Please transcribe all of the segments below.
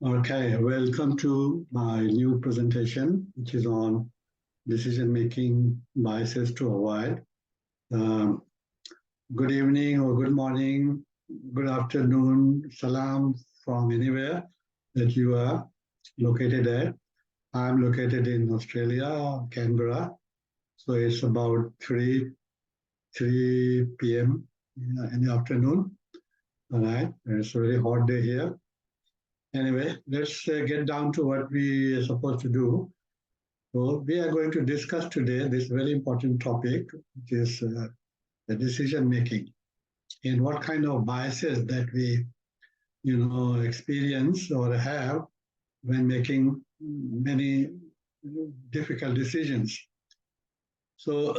Okay, welcome to my new presentation, which is on decision-making biases to avoid. Um, Good evening or good morning, good afternoon, salam from anywhere that you are located at. I'm located in Australia, Canberra. So it's about 3 p.m. in the afternoon. All right, it's a very hot day here. Anyway, let's get down to what we are supposed to do. So we are going to discuss today this very important topic, which is the decision making and what kind of biases that we, experience or have when making many difficult decisions. So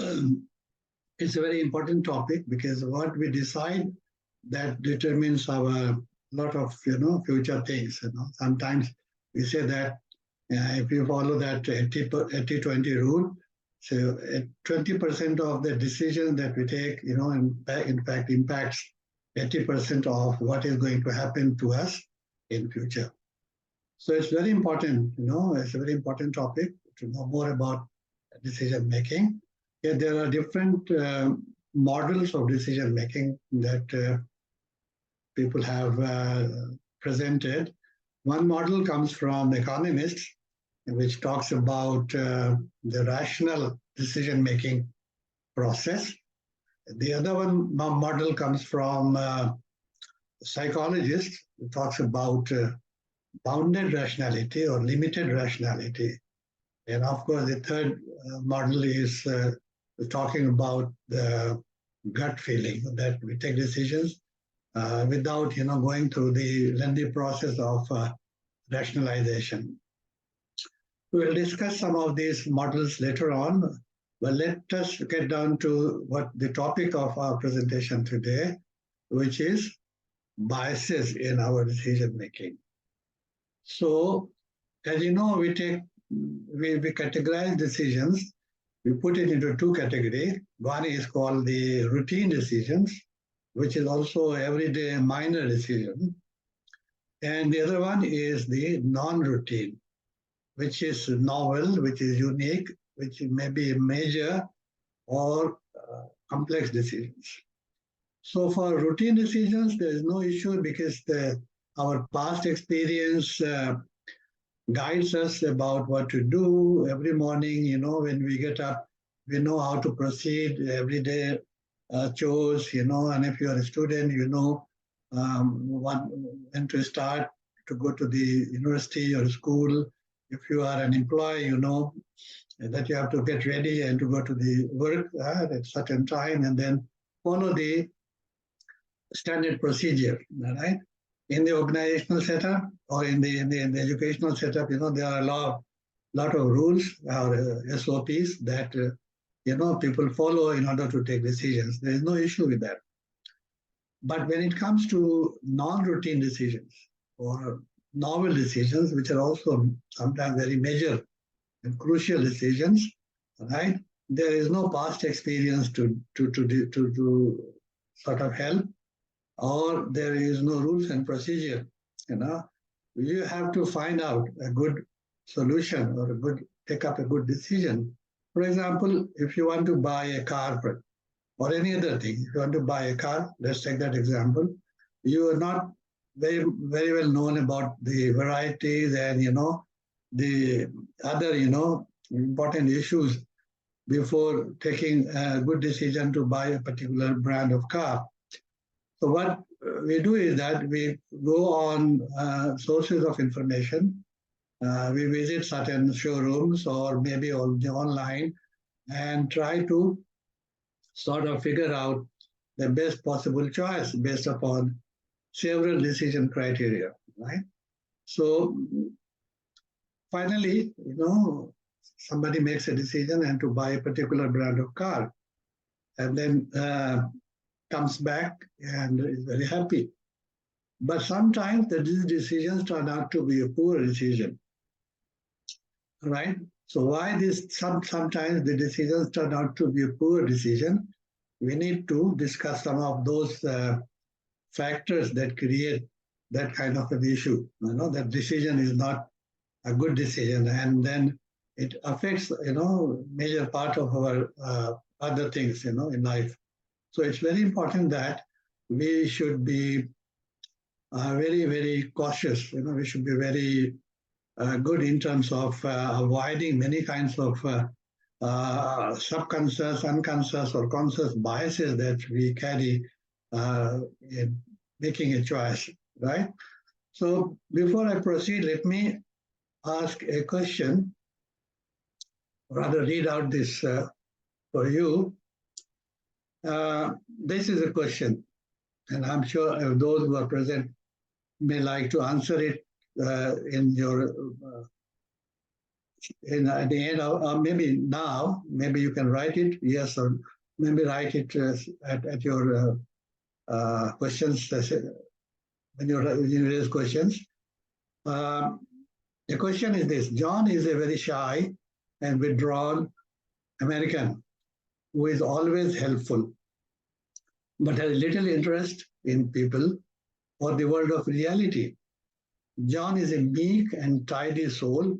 it's a very important topic because what we decide that determines our lot of future things. Sometimes we say that if you follow that 80-20 rule, so 20% of the decision that we take, in fact impacts 80% of what is going to happen to us in future. So it's very important, it's a very important topic to know more about decision making. Yeah, there are different models of decision making that people have presented. One model comes from economists, which talks about the rational decision-making process. The other one model comes from psychologists, who talks about bounded rationality or limited rationality. And of course, the third model is talking about the gut feeling that we take decisions without, going through the lengthy process of rationalization. We'll discuss some of these models later on, but let us get down to what the topic of our presentation today, which is biases in our decision making. So, as you know, we categorize decisions. We put it into two categories. One is called the routine decisions, which is also everyday minor decision. And the other one is the non-routine, which is novel, which is unique, which may be major or complex decisions. So for routine decisions, there is no issue because our past experience guides us about what to do every morning. When we get up, we know how to proceed every day, chores, and if you are a student, when to start to go to the university or school. If you are an employee, you know that you have to get ready and to go to the work at a certain time and then follow the standard procedure, right? In the organizational setup or in the educational setup, there are a lot of rules or SOPs that people follow in order to take decisions. There is no issue with that. But when it comes to non-routine decisions or novel decisions, which are also sometimes very major and crucial decisions, right? There is no past experience to sort of help, or there is no rules and procedure. You have to find out a good solution or take up a good decision. For example, if you want to buy a car or any other thing, if you want to buy a car, let's take that example. You are not very, very well known about the varieties and, the other, important issues before taking a good decision to buy a particular brand of car. So what we do is that we go on sources of information. We visit certain showrooms or maybe online and try to sort of figure out the best possible choice based upon several decision criteria, right? So finally, somebody makes a decision and to buy a particular brand of car and then comes back and is very happy. But sometimes these decisions turn out to be a poor decision, right? So why sometimes the decisions turn out to be a poor decision? We need to discuss some of those factors that create that kind of an issue. That decision is not a good decision, and then it affects, major part of our other things, in life. So it's very important that we should be very, very cautious. We should be very good in terms of avoiding many kinds of subconscious, unconscious, or conscious biases that we carry in making a choice, right? So before I proceed, let me ask a question, rather read out this for you. This is a question, and I'm sure those who are present may like to answer it in your at the end, or maybe now, maybe you can write it, yes, or maybe write it at your questions when you raise questions. The question is this: John is a very shy and withdrawn American who is always helpful, but has little interest in people or the world of reality. John is a meek and tidy soul,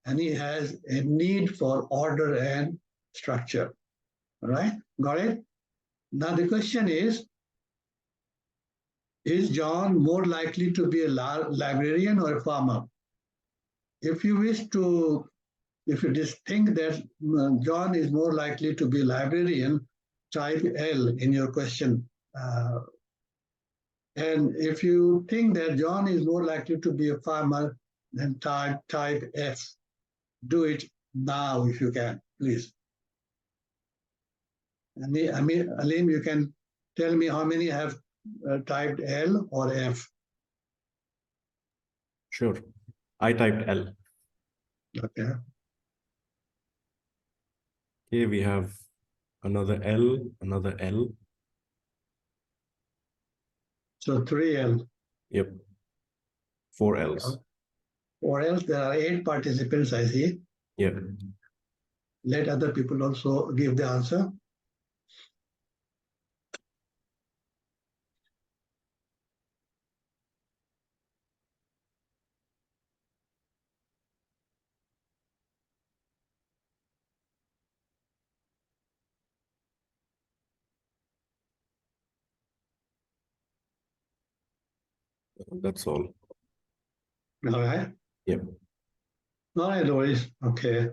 and he has a need for order and structure. All right? Got it? Now the question is John more likely to be a librarian or a farmer? If you just think that John is more likely to be a librarian, type L in your question. And if you think that John is more likely to be a farmer, then type F. Do it now if you can, please. Alim, you can tell me how many have typed L or F? Sure. I typed L. Okay. Okay, we have another L, another L. So 3L. Yep. 4 Ls. 4 Ls. There are 8 participants, I see. Yep. Let other people also give the answer. That's all. All right. Yep. All right, Lois. Okay.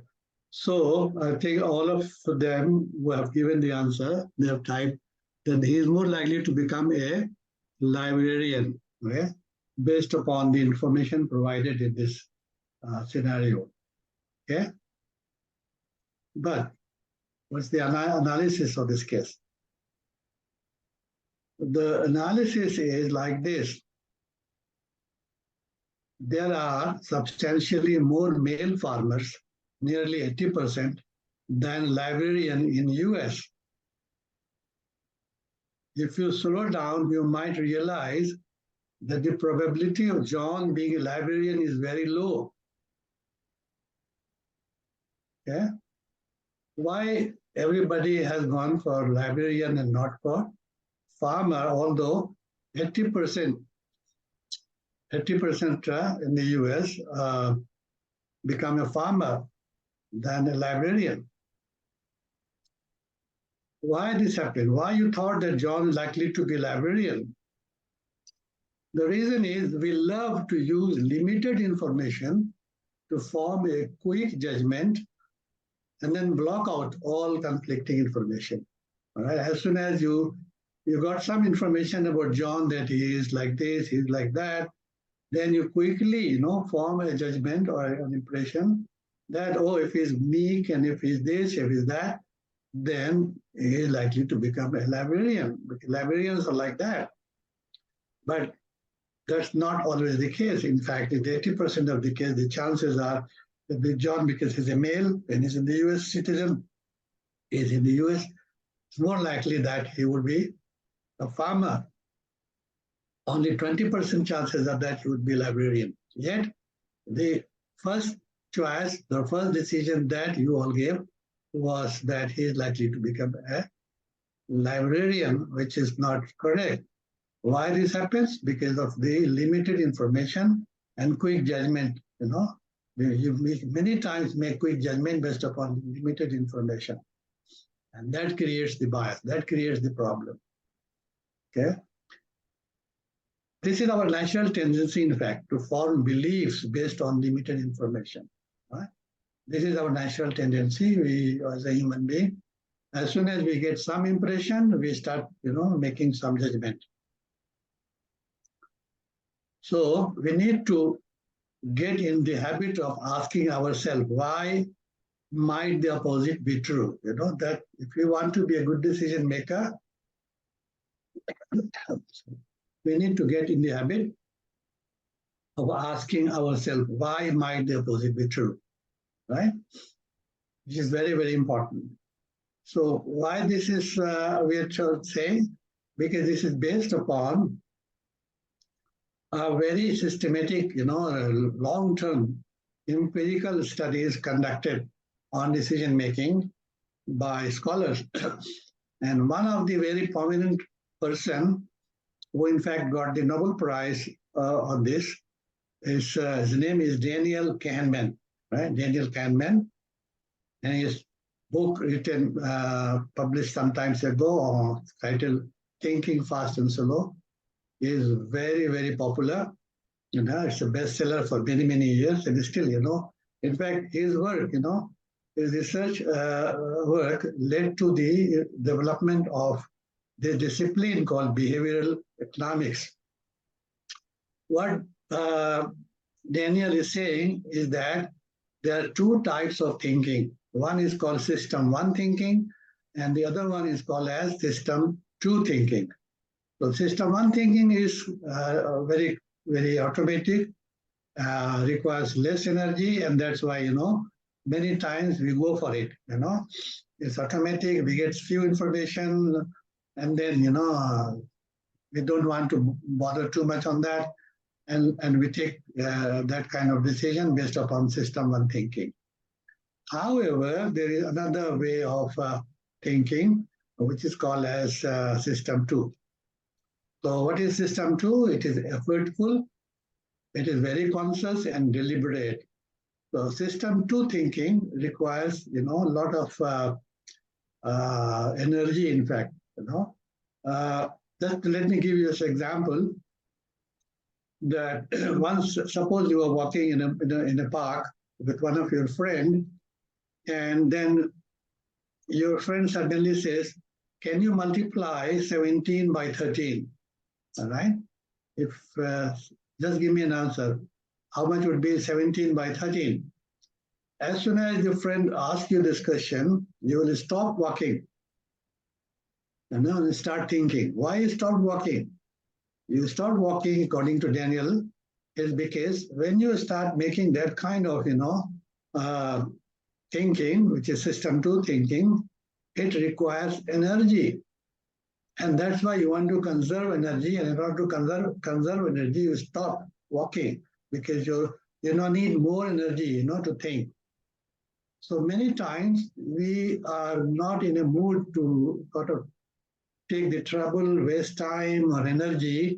So I think all of them who have given the answer, they have typed that he is more likely to become a librarian, okay, based upon the information provided in this scenario. Okay. But what's the analysis of this case? The analysis is like this. There are substantially more male farmers, nearly 80%, than librarian in US. If you slow down, you might realize that the probability of John being a librarian is very low. Okay? Why everybody has gone for librarian and not for farmer, although 80% in the US become a farmer than a librarian. Why this happened? Why you thought that John is likely to be a librarian? The reason is we love to use limited information to form a quick judgment and then block out all conflicting information. All right? As soon as you got some information about John, that he is like this, he's like that, then you quickly, form a judgment or an impression that, oh, if he's meek and if he's this, if he's that, then he is likely to become a librarian. Because librarians are like that. But that's not always the case. In fact, in 80% of the case, the chances are that with John, because he's a male and he's in the US citizen, is in the US, it's more likely that he will be a farmer. Only 20% chances are that he would be a librarian. Yet, the first choice, the first decision that you all gave was that he is likely to become a librarian, which is not correct. Why this happens? Because of the limited information and quick judgment. You many times make quick judgment based upon limited information. And that creates the bias, that creates the problem. Okay. This is our natural tendency, in fact, to form beliefs based on limited information. Right? This is our natural tendency. We, as a human being, as soon as we get some impression, we start, making some judgment. So we need to get in the habit of asking ourselves, why might the opposite be true? That if we want to be a good decision maker, we need to get in the habit of asking ourselves, why might the opposite be true? Right? Which is very, very important. So why this is, we are saying, because this is based upon a very systematic, long-term empirical studies conducted on decision making by scholars. And one of the very prominent person who in fact got the Nobel Prize on this is, his name is Daniel Kahneman, right? Daniel Kahneman, and his book written, published some time ago, titled Thinking Fast and Slow, is very, very popular. It's a bestseller for many, many years, and still, in fact, his work, his research work led to the development of the discipline called behavioral economics. What Daniel is saying is that there are two types of thinking. One is called system one thinking, and the other one is called as system two thinking. So system one thinking is very, very automatic, requires less energy, and that's why, many times we go for it, It's automatic, we get few information, and then, we don't want to bother too much on that, and we take that kind of decision based upon system one thinking. However, there is another way of thinking, which is called as system two. So what is system two? It is effortful, it is very conscious and deliberate. So system two thinking requires, a lot of energy, in fact, Just let me give you this example that once, suppose you are walking in a park with one of your friends, and then your friend suddenly says, can you multiply 17 by 13? All right? If just give me an answer. How much would be 17 by 13? As soon as your friend asks you this question, you will stop walking and start thinking. Why you stop walking? You start walking, according to Daniel, is because when you start making that kind of, thinking, which is system two thinking, it requires energy. And that's why you want to conserve energy, and in order to conserve energy, you stop walking because you need more energy, to think. So many times we are not in a mood to sort of take the trouble, waste time or energy,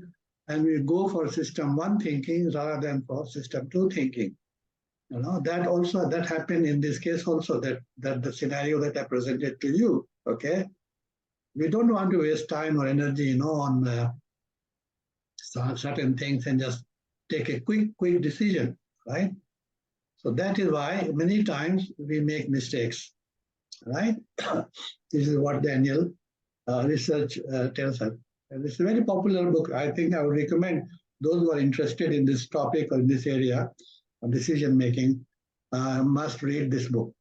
and we go for system one thinking rather than for system two thinking. That happened in this case also, that the scenario that I presented to you, okay? We don't want to waste time or energy, on certain things and just take a quick decision, right? So that is why many times we make mistakes, right? This is what Daniel research tells us. And it's a very popular book. I think I would recommend those who are interested in this topic or in this area of decision making must read this book.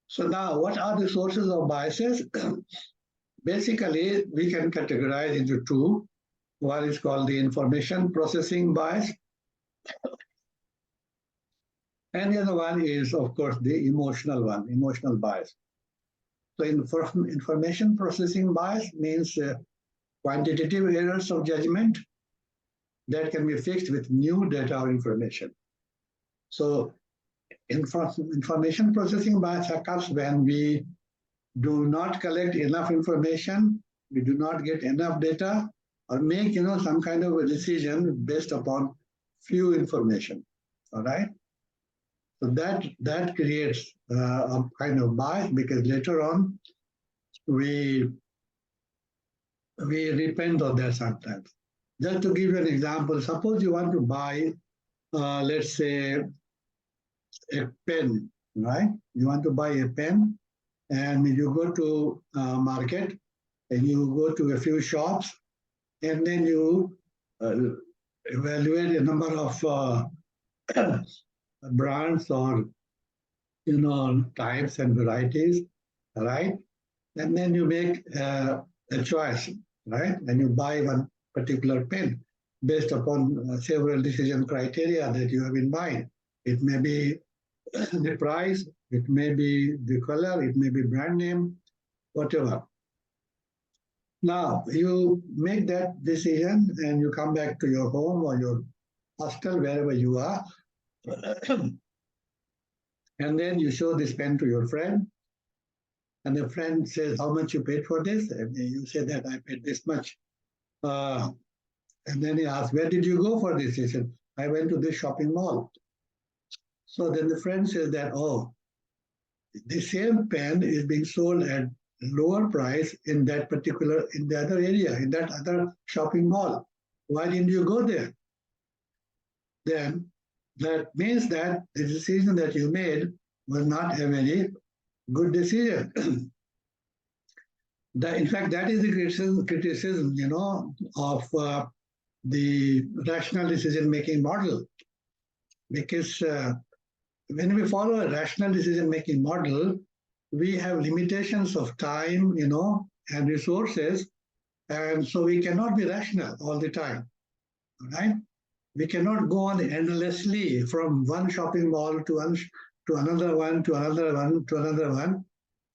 So now, what are the sources of biases? Basically, we can categorize into two. One is called the information processing bias, and the other one is, of course, the emotional one, emotional bias. So information processing bias means quantitative errors of judgment that can be fixed with new data or information. So information processing bias occurs when we do not collect enough information we do not get enough data, or make some kind of a decision based upon few information. All right. So that creates a kind of bias, because later on we repent of that sometimes. Just to give you an example, suppose you want to buy, let's say, a pen, right? You want to buy a pen, and you go to market, and you go to a few shops, and then you uh, evaluate a number of brands, or types and varieties, right? And then you make a choice, right? And you buy one particular pen based upon several decision criteria that you have in mind. It may be the price, it may be the color, it may be brand name, whatever. Now, you make that decision and you come back to your home or your hostel, wherever you are, and then you show this pen to your friend, and the friend says, how much you paid for this? And you say that I paid this much. And then he asks, where did you go for this? He said, I went to this shopping mall. So then the friend says that, oh, the same pen is being sold at lower price in the other area, in that other shopping mall. Why didn't you go there? Then that means that the decision that you made was not a very good decision. In fact, that is the criticism, of the rational decision-making model. Because when we follow a rational decision-making model, we have limitations of time, and resources, and so we cannot be rational all the time, right? We cannot go on endlessly from one shopping mall to another one, to another one, to another one,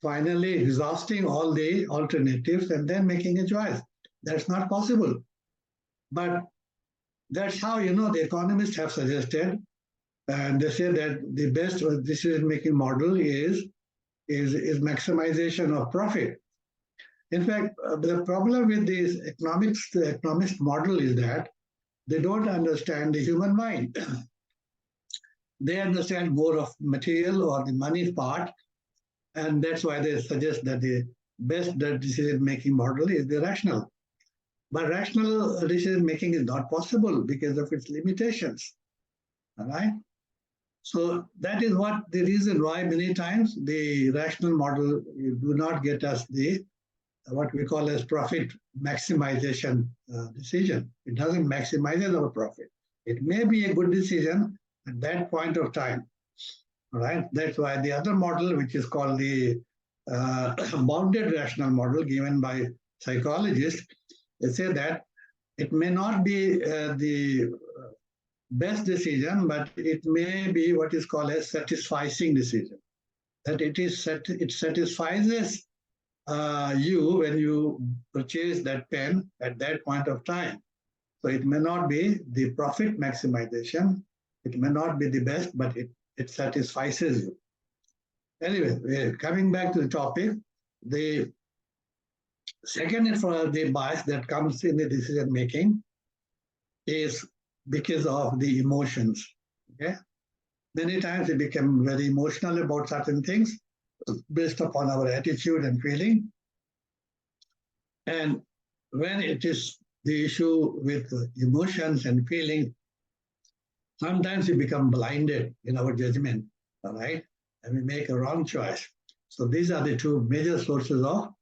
finally exhausting all the alternatives and then making a choice. That's not possible. But that's how, the economists have suggested, and they say that the best decision-making model is maximization of profit. In fact, the problem with this economist model is that they don't understand the human mind. They understand more of material or the money part, and that's why they suggest that the best decision-making model is the rational. But rational decision-making is not possible because of its limitations. All right? So that is the reason why many times the rational model do not get us the what we call as profit maximization decision. It doesn't maximize our profit. It may be a good decision at that point of time. All right? That's why the other model, which is called the bounded rational model given by psychologists, they say that it may not be the best decision, but it may be what is called a satisficing decision. That it satisfies you when you purchase that pen at that point of time. So it may not be the profit maximization, it may not be the best, but it satisfies you. Anyway, coming back to the topic, the second for the bias that comes in the decision making is because of the emotions. Okay, many times we become very emotional about certain things based upon our attitude and feeling. And when it is the issue with emotions and feeling, sometimes we become blinded in our judgment, all right? And we make a wrong choice. So these are the two major sources of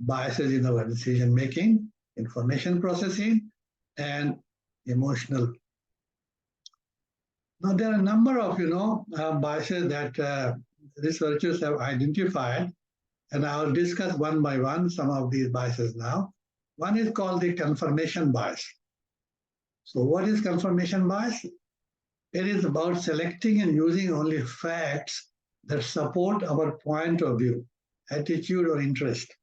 biases in our decision making: information processing and emotional. Now, there are a number of, biases that researchers have identified, and I'll discuss one by one some of these biases now. One is called the confirmation bias. So what is confirmation bias? It is about selecting and using only facts that support our point of view, attitude, or interest.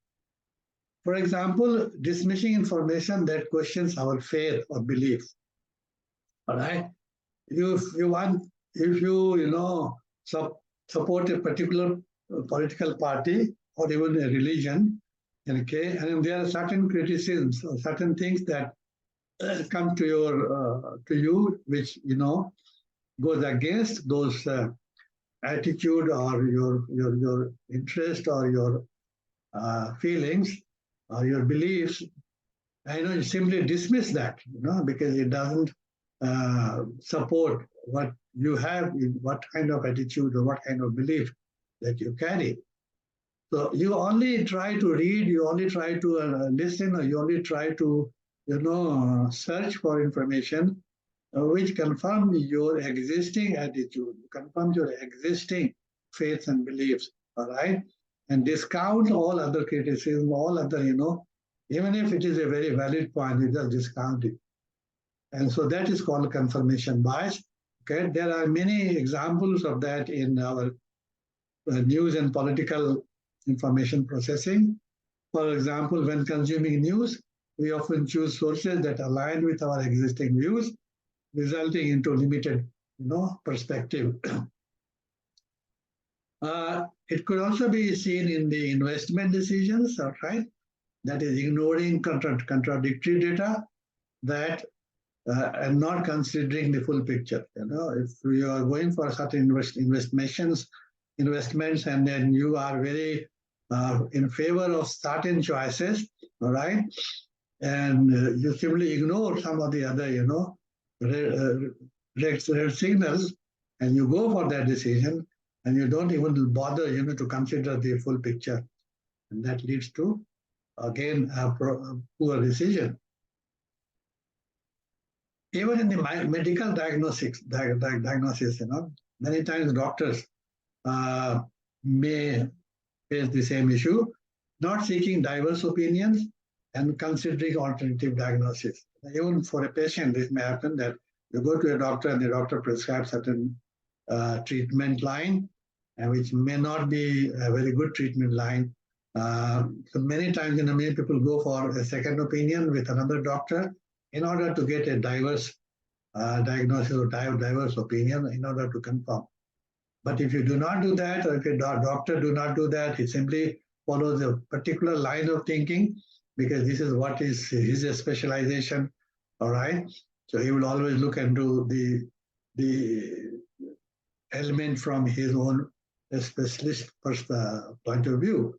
For example, dismissing information that questions our faith or belief. All right? If you support a particular political party or even a religion, Okay, and there are certain criticisms or certain things that come to you, which goes against those attitude or your interest or your feelings or your beliefs. I know you simply dismiss that, because it doesn't support what you have, what kind of attitude or what kind of belief that you carry. So you only try to read, you only try to listen, or you only try to, search for information which confirm your existing attitude, confirm your existing faiths and beliefs, all right? And discount all other criticism, all other, even if it is a very valid point, you just discount it. And so that is called confirmation bias. Okay, there are many examples of that in our news and political information processing. For example, when consuming news, we often choose sources that align with our existing views, resulting into limited, perspective. It could also be seen in the investment decisions, right? That is ignoring contradictory data that and not considering the full picture. If you are going for certain investments, and then you are very in favor of certain choices, all right, and you simply ignore some of the other, red signals, and you go for that decision, and you don't even bother, to consider the full picture, and that leads to again a poor decision. Even in the medical diagnosis, many times doctors may face the same issue, not seeking diverse opinions and considering alternative diagnosis. Even for a patient, this may happen that you go to a doctor and the doctor prescribes certain treatment line, which may not be a very good treatment line. So many times, many people go for a second opinion with another doctor in order to get a diverse diagnosis or diverse opinion in order to confirm. But if you do not do that, or if a doctor do not do that, he simply follows a particular line of thinking because this is what is his specialization, all right? So he will always look into the element from his own specialist point of view.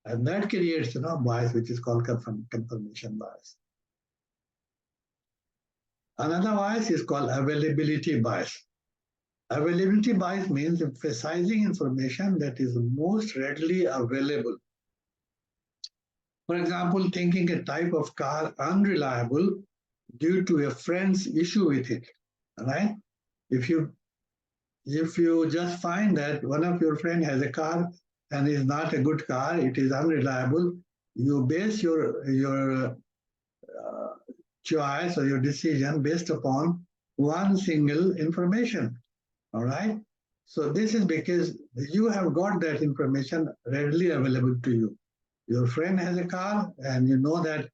And that creates bias, which is called confirmation bias. Another bias is called availability bias. Availability bias means emphasizing information that is most readily available. For example, thinking a type of car unreliable due to a friend's issue with it, right? If you just find that one of your friend has a car and is not a good car, it is unreliable, you base your choice or your decision based upon one single information, all right? So this is because you have got that information readily available to you. Your friend has a car and you know that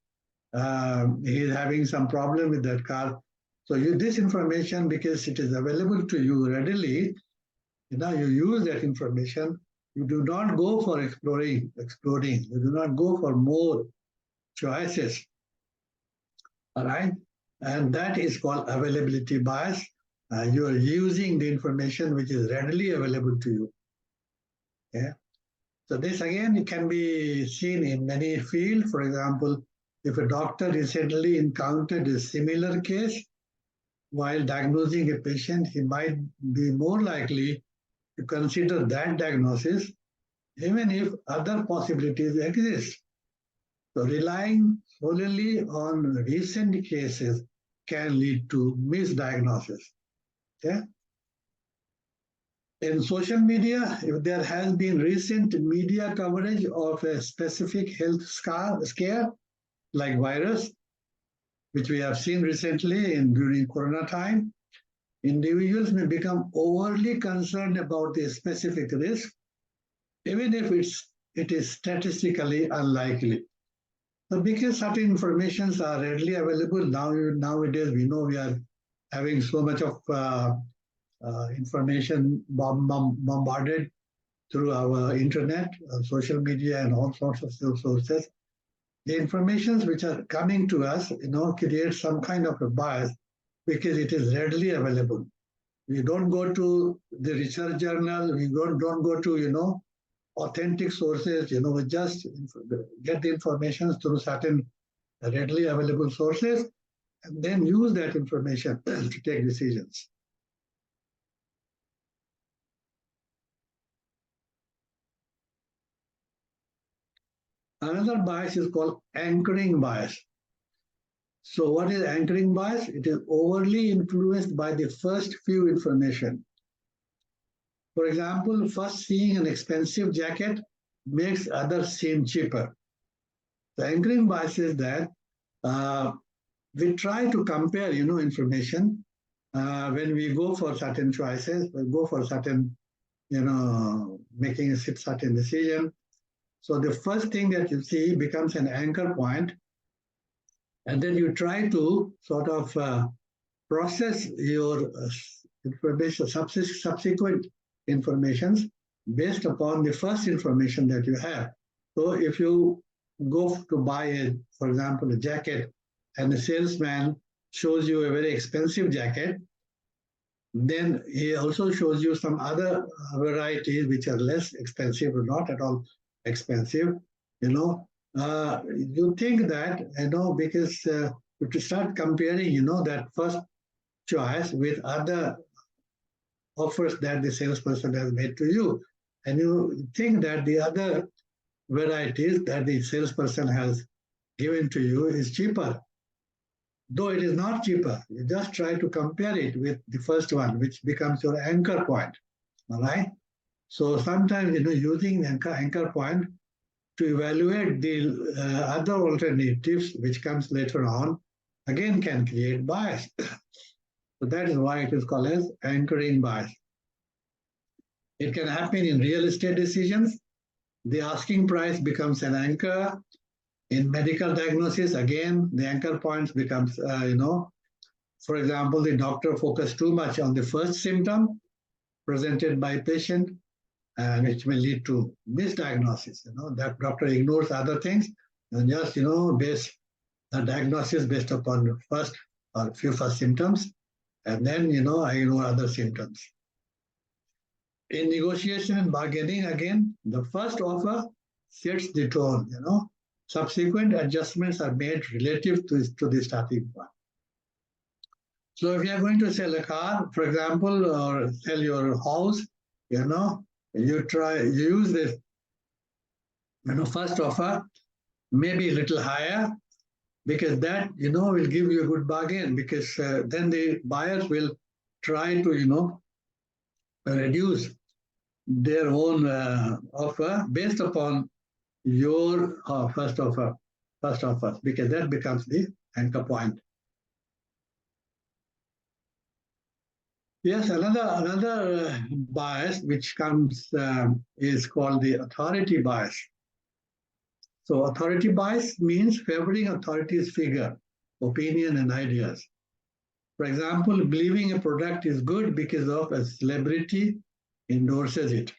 he is having some problem with that car. So this information, because it is available to you readily, you use that information. You do not go for exploring. You do not go for more choices. All right? And that is called availability bias. You are using the information which is readily available to you. Okay? So this again can be seen in many fields. For example, if a doctor recently encountered a similar case, while diagnosing a patient, he might be more likely to consider that diagnosis, even if other possibilities exist. So relying solely on recent cases can lead to misdiagnosis. Okay? In social media, if there has been recent media coverage of a specific health scare like virus, which we have seen recently during Corona time, individuals may become overly concerned about the specific risk, even if it is statistically unlikely. So because certain informations are readily available nowadays, we know we are having so much of information bombarded through our internet, social media, and all sorts of sources. the informations which are coming to us, create some kind of a bias because it is readily available. We don't go to the research journal. We don't go to, authentic sources. We just get the information through certain readily available sources and then use that information to take decisions. Another bias is called anchoring bias. So what is anchoring bias? It is overly influenced by the first few information. For example, first seeing an expensive jacket makes others seem cheaper. The anchoring bias is that we try to compare, information when we go for certain choices, we go for certain, making a certain decision. So the first thing that you see becomes an anchor point, and then you try to sort of process your information, subsequent informations based upon the first information that you have. So if you go to buy, for example, a jacket, and the salesman shows you a very expensive jacket, then he also shows you some other varieties which are less expensive or not at all expensive. You think that, because to start comparing, that first choice with other offers that the salesperson has made to you. And you think that the other varieties that the salesperson has given to you is cheaper. Though it is not cheaper, you just try to compare it with the first one, which becomes your anchor point. All right. So sometimes, using the anchor point to evaluate the other alternatives, which comes later on, again can create bias. So that is why it is called as anchoring bias. It can happen in real estate decisions. The asking price becomes an anchor. In medical diagnosis, again, the anchor points becomes, for example, the doctor focused too much on the first symptom presented by patient, which may lead to misdiagnosis. That doctor ignores other things and just, base a diagnosis based upon the first or few first symptoms, and then, I ignore other symptoms. In negotiation and bargaining, again, the first offer sets the tone, Subsequent adjustments are made relative to the starting point. So if you are going to sell a car, for example, or sell your house, you use this, first offer, maybe a little higher, because that, will give you a good bargain, because then the buyers will try to, reduce their own offer based upon your first offer, because that becomes the anchor point. Yes, another bias which comes is called the authority bias. So authority bias means favoring authority's figure, opinion, and ideas. For example, believing a product is good because of a celebrity endorses it,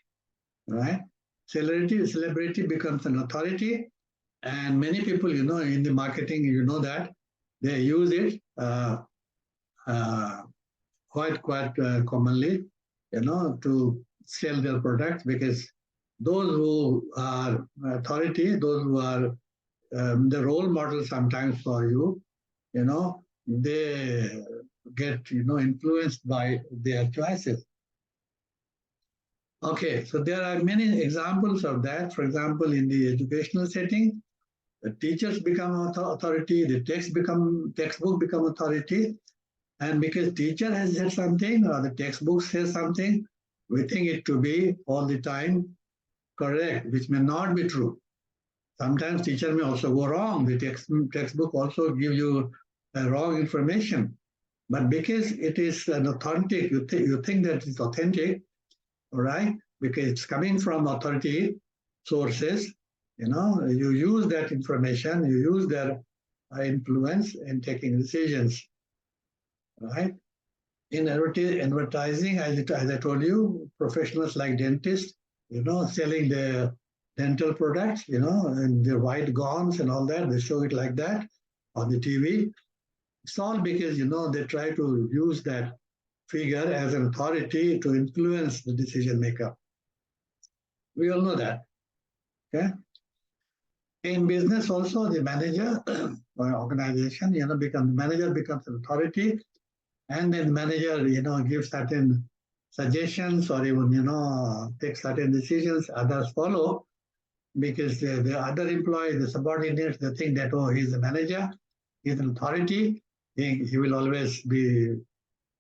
right? Celebrity becomes an authority, and many people, in the marketing, that they use it quite commonly, to sell their products, because those who are authority, those who are the role model sometimes for you, they get, influenced by their choices. Okay, so there are many examples of that. For example, in the educational setting, the teachers become authority, the textbook become authority, and because teacher has said something or the textbook says something, we think it to be all the time correct, which may not be true. Sometimes teacher may also go wrong. The textbook also give you wrong information. But because it is an authentic, you think that it's authentic, all right? Because it's coming from authority sources, you use that information, you use their influence in taking decisions, right? In advertising, as I told you, professionals like dentists, selling the dental products, and their white gowns and all that. They show it like that on the TV. It's all because, they try to use that figure as an authority to influence the decision maker. We all know that. Okay. In business also, the manager or organization, manager becomes an authority, and then manager, gives certain suggestions or even, takes certain decisions, others follow because the other employees, the subordinates, they think that, oh, he's a manager, he's an authority, he will always be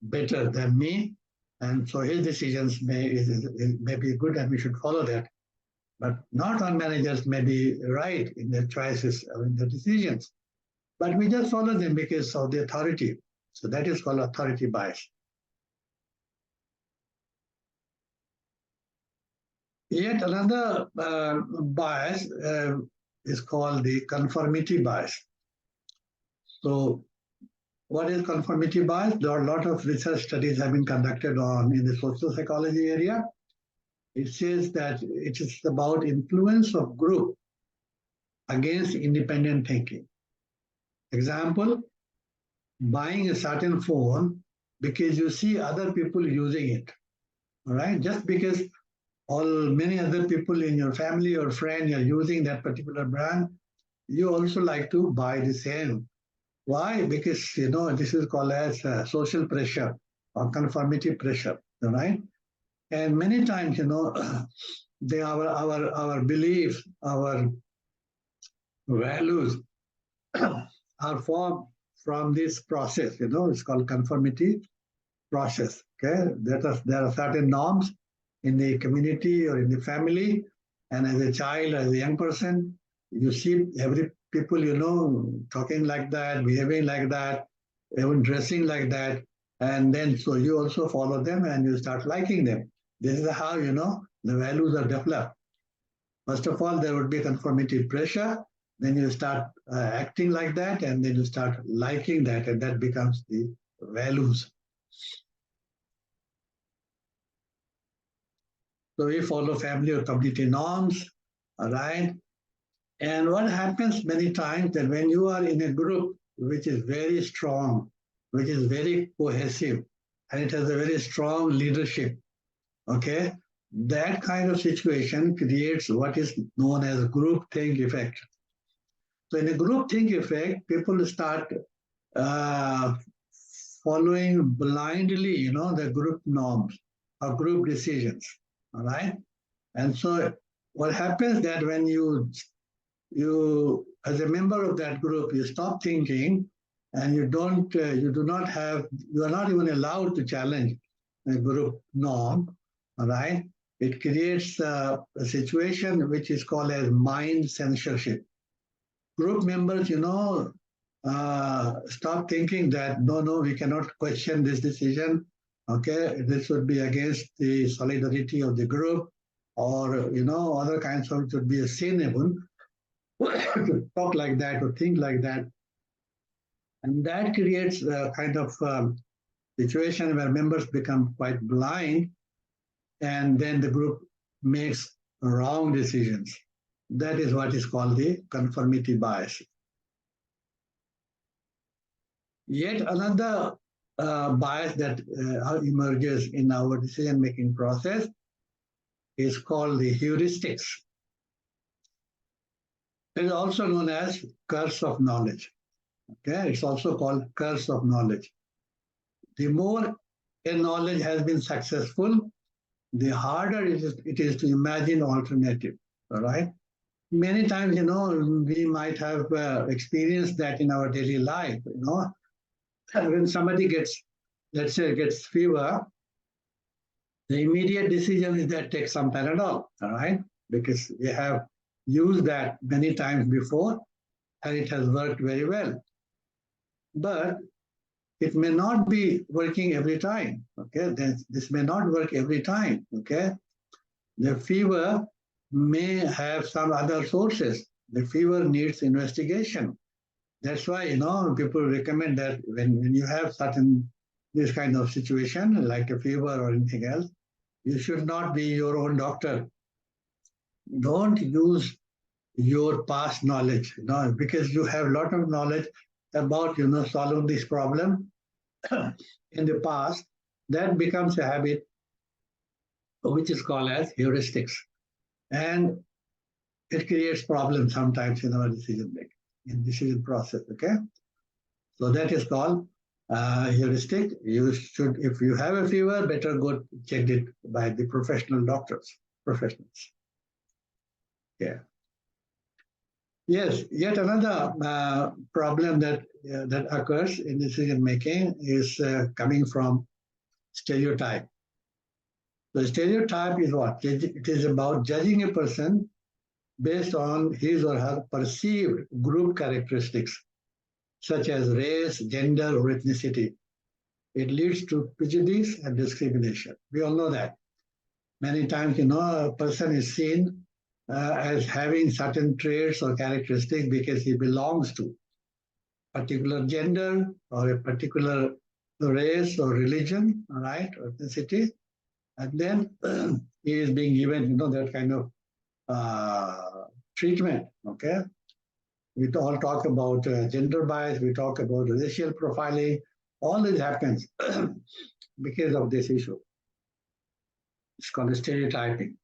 better than me. And so his decisions may be good and we should follow that. But not all managers may be right in their choices or in their decisions. But we just follow them because of the authority. So that is called authority bias. Yet another bias is called the conformity bias. So what is conformity bias? There are a lot of research studies have been conducted in the social psychology area. It says that it is about influence of group against independent thinking. Example, buying a certain phone because you see other people using it. All right, just because many other people in your family or friend are using that particular brand, you also like to buy the same. Why? Because this is called as social pressure or conformity pressure. All right, and many times our beliefs, our values are formed from this process. It's called conformity process. Okay, there are certain norms in the community or in the family, and as a child, as a young person, you see every people talking like that, behaving like that, even dressing like that, and then so you also follow them and you start liking them. This is how the values are developed. First of all, there would be conformity pressure. Then you start acting like that, and then you start liking that, and that becomes the values. So we follow family or community norms, all right? And what happens many times that when you are in a group which is very strong, which is very cohesive, and it has a very strong leadership, okay? That kind of situation creates what is known as groupthink effect. So in a groupthink effect, people start following blindly, the group norms or group decisions, all right? And so what happens that when you as a member of that group, you stop thinking and you are not even allowed to challenge a group norm, all right? It creates a situation which is called as mind censorship. Group members, stop thinking that, no, we cannot question this decision, okay? This would be against the solidarity of the group, or, other kinds of, it would be a sin even to talk like that or think like that. And that creates a kind of situation where members become quite blind, and then the group makes wrong decisions. That is what is called the conformity bias. Yet another bias that emerges in our decision-making process is called the heuristics. It is also known as curse of knowledge. Okay, it's also called curse of knowledge. The more a knowledge has been successful, the harder it is to imagine alternative. All right. Many times, we might have experienced that in our daily life. When somebody let's say, gets fever, the immediate decision is that take some Panadol. All right, because we have used that many times before, and it has worked very well. But it may not be working every time, okay? This may not work every time, okay? The fever may have some other sources. The fever needs investigation. That's why, people recommend that when you have this kind of situation, like a fever or anything else, you should not be your own doctor. don't use your past knowledge, because you have a lot of knowledge about, solving this problem in the past. That becomes a habit, which is called as heuristics. And it creates problems sometimes in our decision making, in decision process, okay? So that is called heuristic. You should, if you have a fever, better go check it by the professional doctors, professionals. Yeah. Yes, yet another problem that occurs in decision making is coming from stereotype. The stereotype is what? It is about judging a person based on his or her perceived group characteristics, such as race, gender, or ethnicity. It leads to prejudice and discrimination. We all know that. Many times, a person is seen as having certain traits or characteristics because he belongs to a particular gender or a particular race or religion, all right, or ethnicity. And then he is being given, that kind of treatment, okay? We all talk about gender bias, we talk about racial profiling. All this happens because of this issue. It's called stereotyping.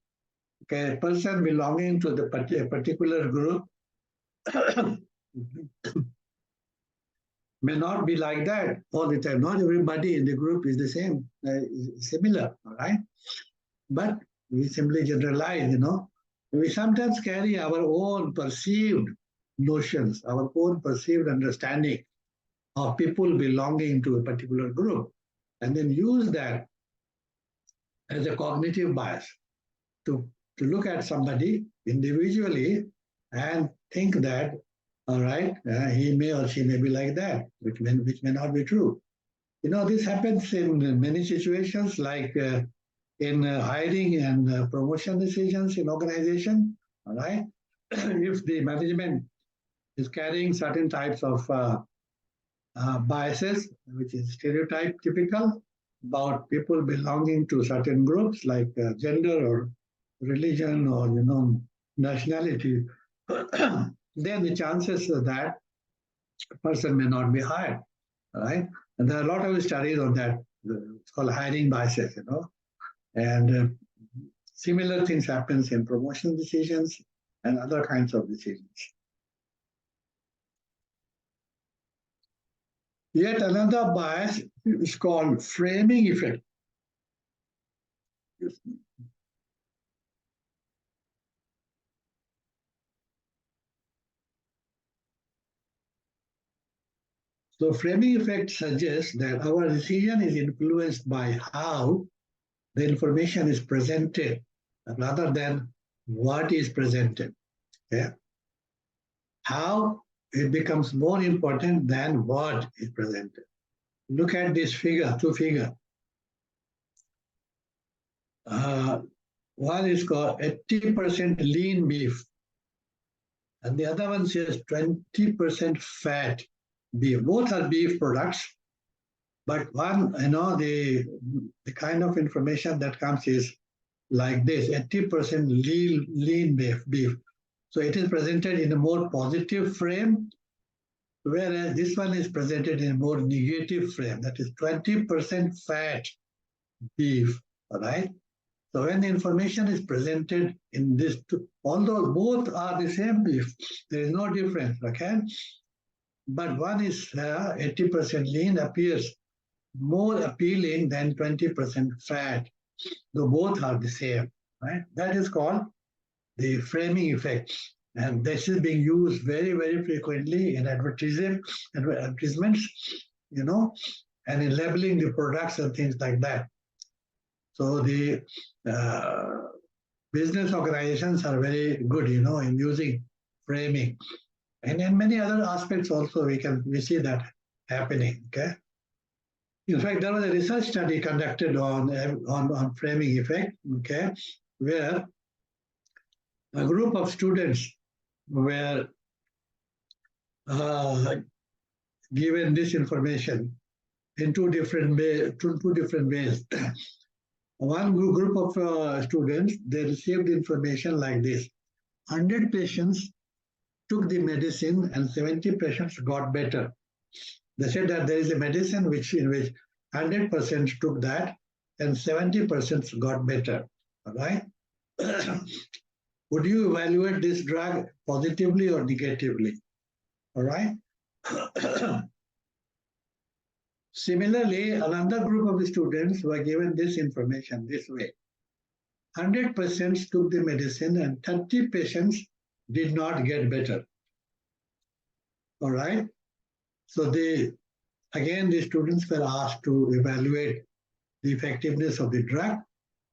Okay, a person belonging to the particular group may not be like that all the time. Not everybody in the group is the same, similar, all right? But we simply generalize, We sometimes carry our own perceived notions, our own perceived understanding of people belonging to a particular group, and then use that as a cognitive bias to look at somebody individually and think that, all right, he may or she may be like that, which may not be true. This happens in many situations, like in hiring and promotion decisions in organization, all right? If the management is carrying certain types of biases, which is stereotype typical about people belonging to certain groups like gender or religion or nationality, then the chances that a person may not be hired, right? And there are a lot of studies on that. It's called hiring biases, and similar things happens in promotion decisions and other kinds of decisions. Yet another bias is called framing effect. So framing effect suggests that our decision is influenced by how the information is presented rather than what is presented. Okay? How it becomes more important than what is presented. Look at this figure, two figures. One is called 80% lean beef, and the other one says 20% fat beef. Both are beef products, but one, the kind of information that comes is like this: 80% lean beef. So it is presented in a more positive frame, whereas this one is presented in a more negative frame. That is 20% fat beef. All right. So when the information is presented in this, although both are the same beef, there is no difference, okay? But one is 80% lean appears more appealing than 20% fat, though both are the same, right? That is called the framing effect. And this is being used very, very frequently in advertisements, and in labeling the products and things like that. So the business organizations are very good, in using framing. And in many other aspects also, we see that happening, okay? In fact, there was a research study conducted on framing effect, okay, where a group of students were given this information in two different ways. One group of students, they received information like this: 100 patients took the medicine and 70 patients got better. They said that there is a medicine in which 100% took that and 70% got better. All right. Would you evaluate this drug positively or negatively? All right. Similarly, another group of students were given this information this way. 100 patients took the medicine and 30 patients did not get better. All right. So again, the students were asked to evaluate the effectiveness of the drug.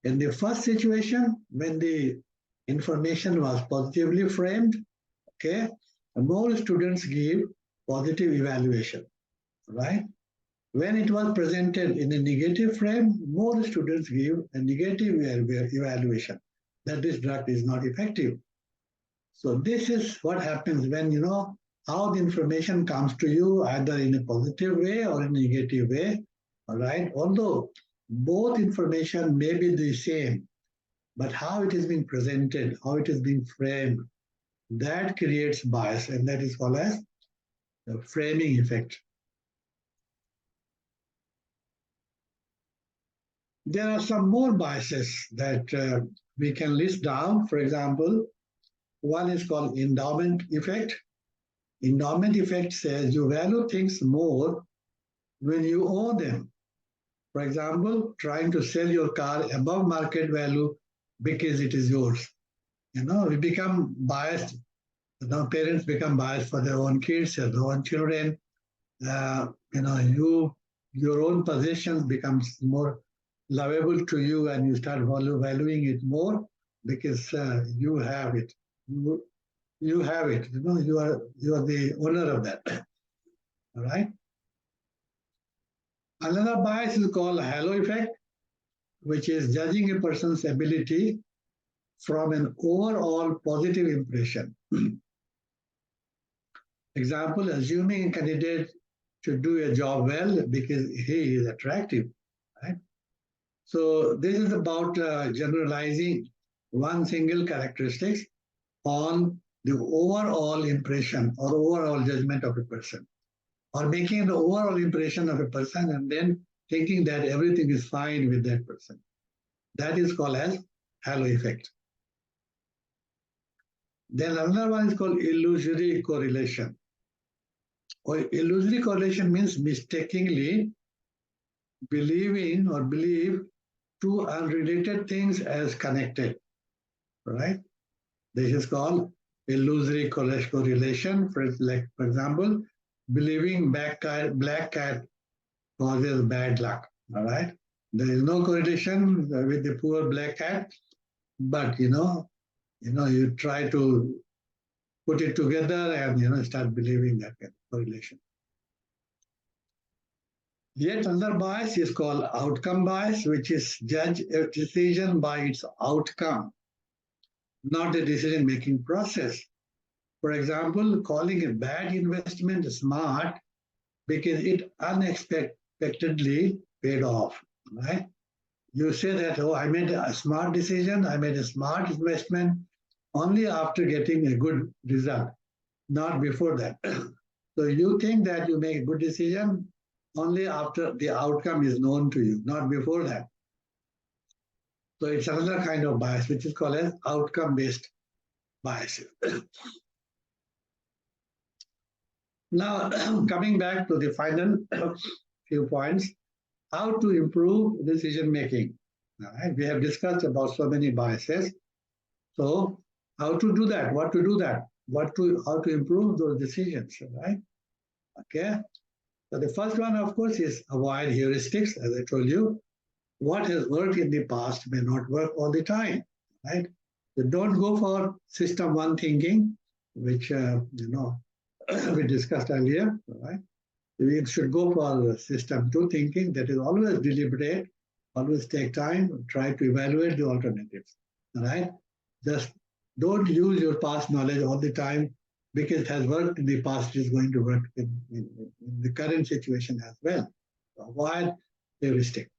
In the first situation, when the information was positively framed, okay, more students give positive evaluation, right? When it was presented in a negative frame, more students give a negative evaluation that this drug is not effective. So this is what happens when how the information comes to you, either in a positive way or in a negative way. All right. Although both information may be the same, but how it is being presented, how it is being framed, that creates bias, and that is called as the framing effect. There are some more biases that we can list down. For example, one is called endowment effect. Endowment effect says you value things more when you own them. For example, trying to sell your car above market value because it is yours. We become biased. Parents become biased for their own kids, their own children. Your own possessions becomes more lovable to you, and you start valuing it more because you have it. You have it. You are the owner of that. All right. Another bias is called halo effect, which is judging a person's ability from an overall positive impression. Example, assuming a candidate to do a job well because he is attractive, right? So this is about generalizing one single characteristics on the overall impression or overall judgment of a person, or making the overall impression of a person and then thinking that everything is fine with that person. That is called as halo effect. Then another one is called illusory correlation. Or illusory correlation means mistakenly believe two unrelated things as connected, right? This is called illusory correlation. For example, believing black cat causes bad luck, all right? There is no correlation with the poor black cat, but you try to put it together and start believing that kind of correlation. Yet another bias is called outcome bias, which is judge a decision by its outcome, not the decision-making process. For example, calling a bad investment smart because it unexpectedly paid off, right? You say that, oh, I made a smart decision, I made a smart investment only after getting a good result, not before that. So you think that you make a good decision only after the outcome is known to you, not before that. So it's another kind of bias, which is called as outcome-based bias. Now, coming back to the final few points, how to improve decision-making. All right, we have discussed about so many biases. So how to do that? What to do that? How to improve those decisions, right? Okay. So the first one, of course, is avoid heuristics. As I told you, what has worked in the past may not work all the time, right? So don't go for system one thinking, which we discussed earlier, right? We should go for system two thinking, that is always deliberate, always take time, try to evaluate the alternatives, all right? Just don't use your past knowledge all the time because it has worked in the past, it is going to work in the current situation as well. So avoid heuristic.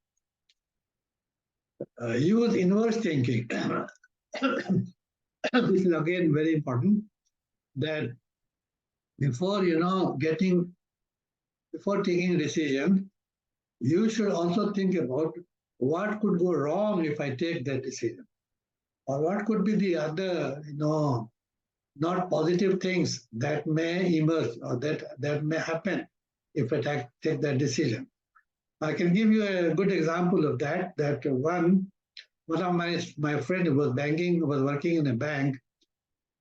Use inverse thinking. this is again very important, that before, before taking a decision, you should also think about what could go wrong if I take that decision, or what could be the other, not positive things that may emerge or that may happen if I take that decision. I can give you a good example of that. That one of my friend who was working in a bank.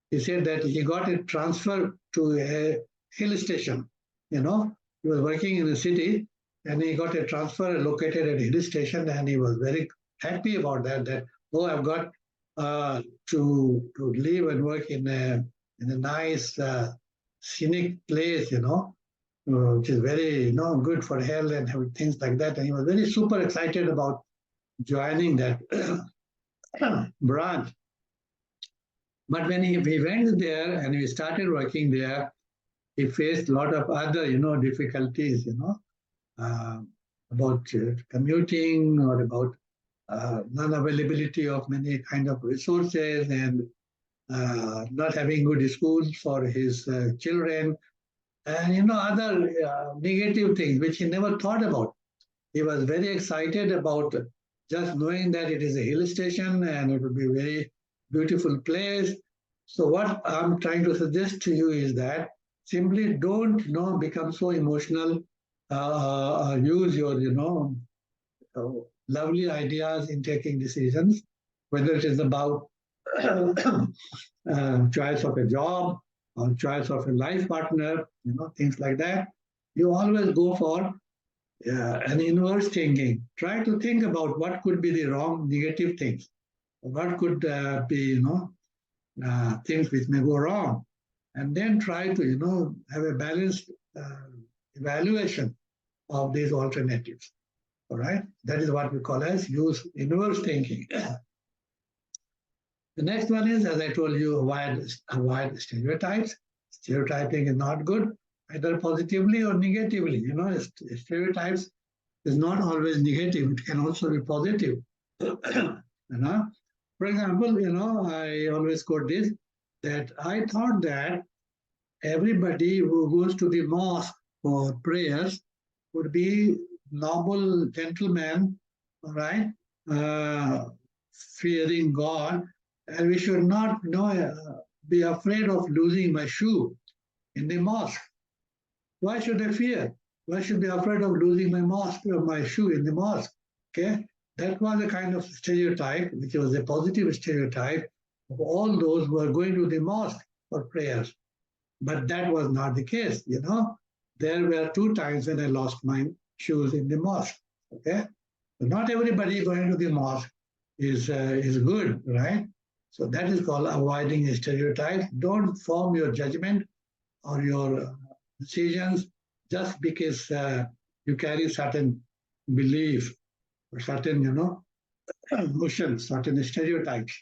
He said that he got a transfer to a hill station. He was working in a city and he got a transfer located at a hill station, and he was very happy about that. That, oh, I've got to live and work in a nice scenic place, which is very good for health and things like that. And he was very super excited about joining that branch. But when he went there and he started working there, he faced a lot of other, difficulties, about commuting, or about non-availability of many kind of resources, and not having good schools for his children, and other negative things which he never thought about. He was very excited about just knowing that it is a hill station and it would be a very beautiful place. So what I'm trying to suggest to you is that simply don't become so emotional. Use your lovely ideas in taking decisions, whether it is about choice of a job or choice of a life partner, things like that. You always go for an inverse thinking. Try to think about what could be the wrong, negative things. What could be, things which may go wrong, and then try to, have a balanced evaluation of these alternatives. All right, that is what we call as use inverse thinking. The next one is, as I told you, avoid stereotypes. Stereotyping is not good, either positively or negatively. Stereotypes is not always negative; it can also be positive. For example, I always quote this, that I thought that everybody who goes to the mosque for prayers would be noble gentlemen, all right, fearing God, and we should not be afraid of losing my shoe in the mosque. Why should I fear? Why should I be afraid of losing my shoe in the mosque? Okay, that was a kind of stereotype, which was a positive stereotype of all those who are going to the mosque for prayers. But that was not the case. There were 2 times when I lost my shoes in the mosque. Okay, so not everybody going to the mosque is good, right? So that is called avoiding stereotypes. Don't form your judgment or your decisions just because you carry certain belief or certain, notions, certain stereotypes.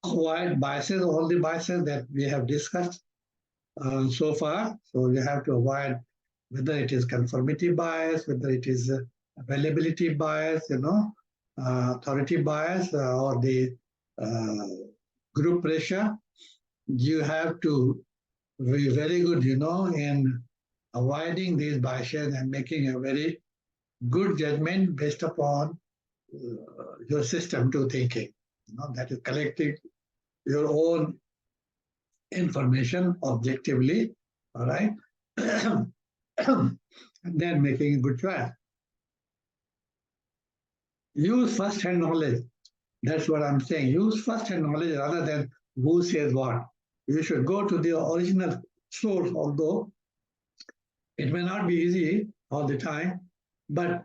Avoid biases, all the biases that we have discussed so far. So you have to avoid whether it is conformity bias, whether it is availability bias, authority bias, or the group pressure. You have to be very good, in avoiding these biases and making a very good judgment based upon your system to thinking. That is collecting your own information objectively, all right, and then making a good choice. Use first-hand knowledge. That's what I'm saying. Use first-hand knowledge rather than who says what. You should go to the original source, although it may not be easy all the time, but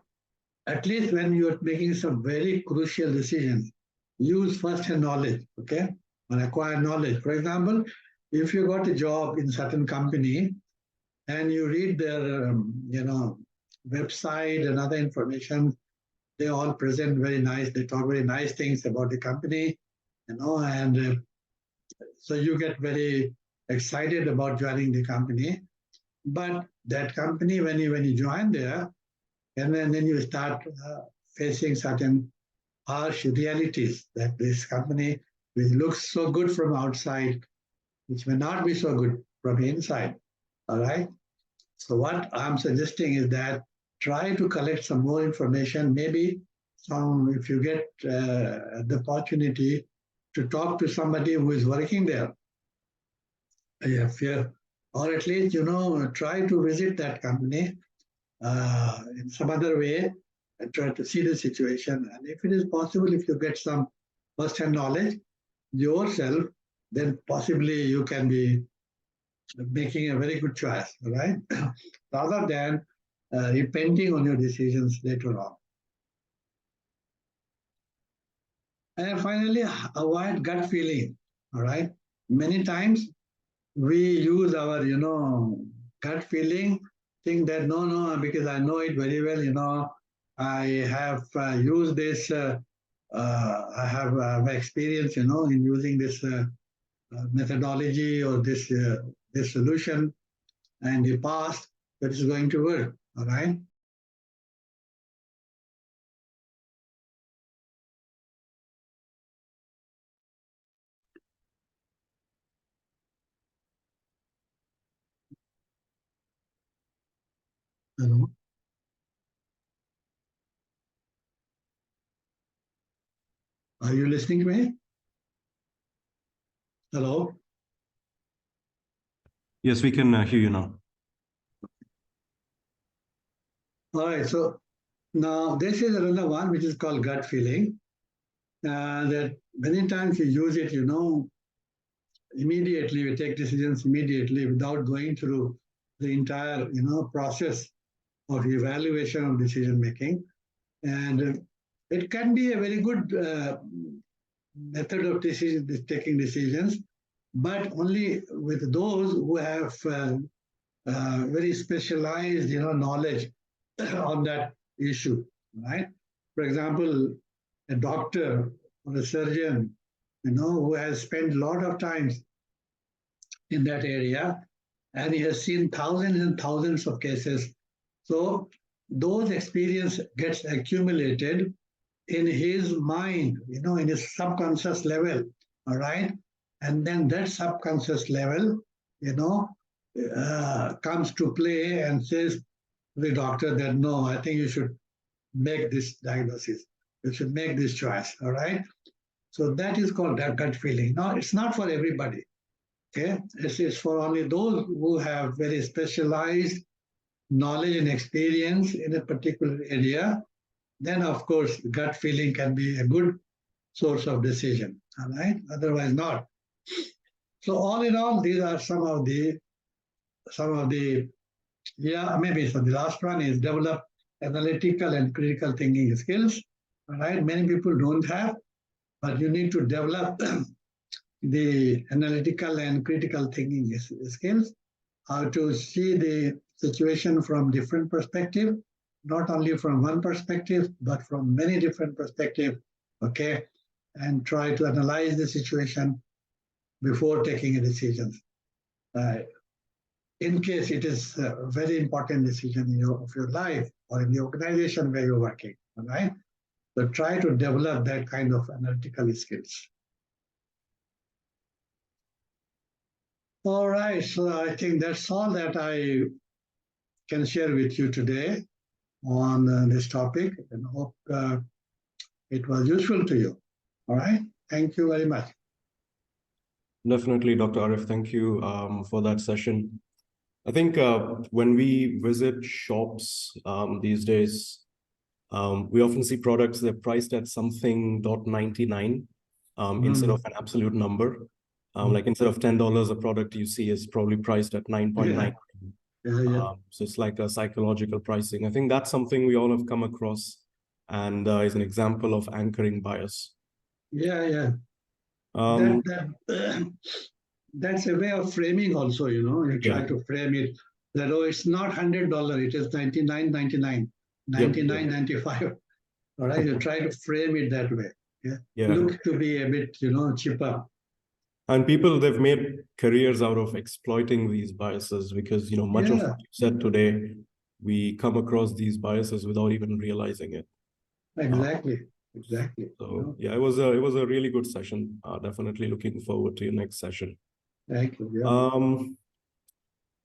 at least when you're making some very crucial decisions, use first-hand knowledge, okay, or acquire knowledge. For example, if you got a job in certain company and you read their, website and other information, they all present very nice, they talk very nice things about the company, and so you get very excited about joining the company. But that company, when you join there, and then you start facing certain harsh realities that this company, which looks so good from outside, which may not be so good from inside. All right. So what I'm suggesting is that try to collect some more information. Maybe if you get the opportunity to talk to somebody who is working there, or at least try to visit that company in some other way and try to see the situation. And if it is possible, if you get some first-hand knowledge yourself, then possibly you can be making a very good choice, right? Rather than repenting on your decisions later on. And finally, avoid gut feeling, all right? Many times we use our, gut feeling, think that no, because I know it very well, I have used this, I have experience, in using this methodology or this solution and the past that is going to work, all right? Hello? Are you listening to me? Hello? Yes, we can hear you now. All right, so now this is another one which is called gut feeling. That many times you use it, immediately, we take decisions immediately without going through the entire, process of evaluation of decision making. And it can be a very good method of taking decisions, but only with those who have very specialized, knowledge on that issue, right? For example, a doctor or a surgeon, who has spent a lot of time in that area, and he has seen thousands and thousands of cases. So those experience gets accumulated in his mind, in his subconscious level, all right? And then that subconscious level, comes to play and says to the doctor that, no, I think you should make this diagnosis. You should make this choice, all right? So that is called that gut feeling. Now, it's not for everybody, okay? It's for only those who have very specialized knowledge and experience in a particular area. Then, of course, gut feeling can be a good source of decision, all right? Otherwise, not. So all in all, these are some of the, maybe. So the last one is develop analytical and critical thinking skills, all right? Many people don't have, but you need to develop the analytical and critical thinking skills, how to see the situation from different perspectives, not only from one perspective, but from many different perspectives, okay? And try to analyze the situation before taking a decision. In case it is a very important decision of your life or in the organization where you're working, all right? So try to develop that kind of analytical skills. All right, so I think that's all that I can share with you today on this topic, and hope it was useful to you. All right, thank you very much. Definitely, Dr. Arif, thank you for that session. I think when we visit shops these days, we often see products that are priced at something .99 instead of an absolute number. Like instead of $10, a product you see is probably priced at 9.9. So it's like a psychological pricing. I think that's something we all have come across, and is an example of anchoring bias. That's a way of framing also, you try to frame it that, oh, it's not $100, it is $99.99, $99.95. All right, you try to frame it that way. Look to be a bit, cheaper. And people, they've made careers out of exploiting these biases because, much of what you said today, we come across these biases without even realizing it. Exactly. Exactly. So yeah, it was a really good session. Definitely looking forward to your next session. Thank you. Yeah.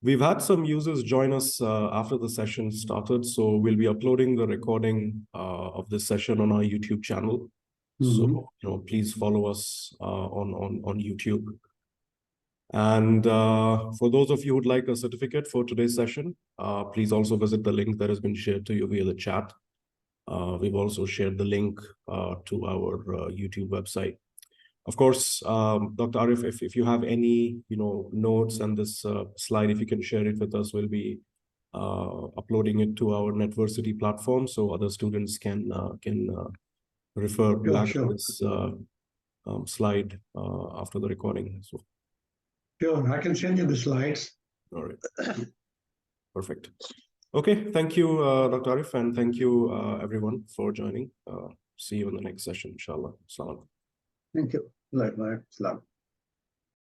We've had some users join us after the session started, so we'll be uploading the recording of this session on our YouTube channel. So please follow us on YouTube. And for those of you who'd like a certificate for today's session, please also visit the link that has been shared to you via the chat. We've also shared the link to our YouTube website. Of course, Dr. Arif, if you have any notes and this slide, if you can share it with us, we'll be uploading it to our Netversity platform so other students can refer back to this slide after the recording. So, sure, I can send you the slides. All right. Perfect. Okay, thank you, Dr. Arif, and thank you, everyone, for joining. See you in the next session, inshallah. Assalamu alaikum. Thank you. Likewise. Salam.